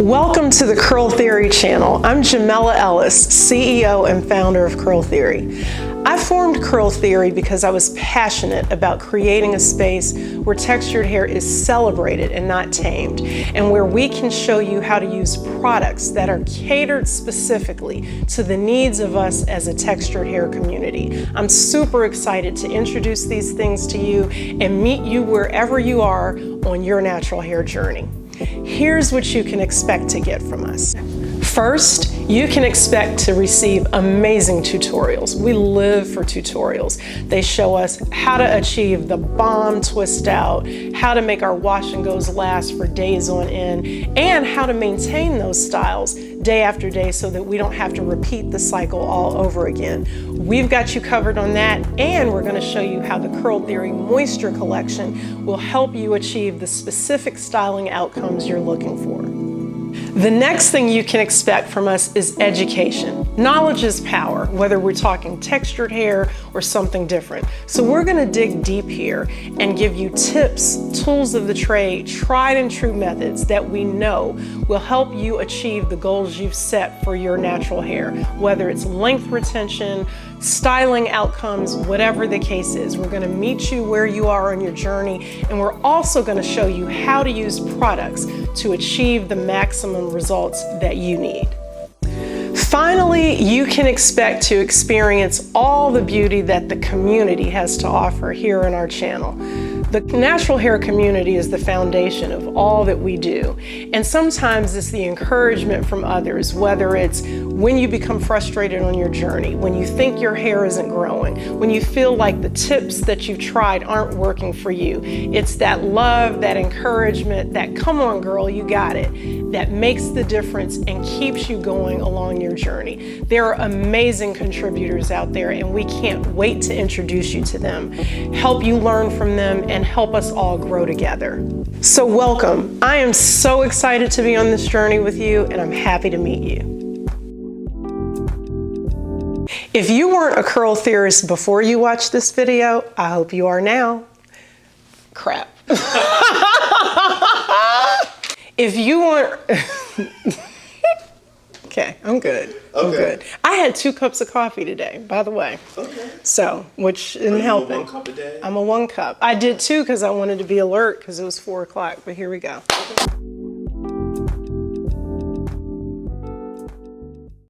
Welcome to the Curl Theory channel. I'm Jamela Ellis, CEO and founder of Curl Theory. I formed Curl Theory because I was passionate about creating a space where textured hair is celebrated and not tamed, and where we can show you how to use products that are catered specifically to the needs of us as a textured hair community. I'm super excited to introduce these things to you and meet you wherever you are on your natural hair journey. Here's what you can expect to get from us. First, you can expect to receive amazing tutorials. We live for tutorials. They show us how to achieve the bomb twist out, how to make our wash and goes last for days on end, and how to maintain those styles day after day so that we don't have to repeat the cycle all over again. We've got you covered on that, and we're going to show you how the Curl Theory Moisture Collection will help you achieve the specific styling outcomes you're looking for. The next thing you can expect from us is education. Knowledge is power, whether we're talking textured hair or something different. So we're going to dig deep here and give you tips, tools of the trade, tried and true methods that we know will help you achieve the goals you've set for your natural hair, whether it's length retention, styling outcomes, whatever the case is. We're going to meet you where you are on your journey, and we're also going to show you how to use products to achieve the maximum results that you need. Finally, you can expect to experience all the beauty that the community has to offer here on our channel. The natural hair community is the foundation of all that we do. And sometimes it's the encouragement from others, whether it's when you become frustrated on your journey, when you think your hair isn't growing, when you feel like the tips that you've tried aren't working for you. It's that love, that encouragement, that come on girl, you got it, that makes the difference and keeps you going along your journey. There are amazing contributors out there, and we can't wait to introduce you to them, help you learn from them, and help us all grow together. So welcome. I am so excited to be on this journey with you, and I'm happy to meet you. If you weren't a curl theorist before you watched this video, I hope you are now. Crap. If you weren't... Okay, I'm good. Okay. I'm good. I had 2 cups of coffee today, by the way. Okay. So, which isn't helping. 1 cup a day? I'm a 1 cup. I did 2 because I wanted to be alert because it was 4 o'clock, but here we go. Okay.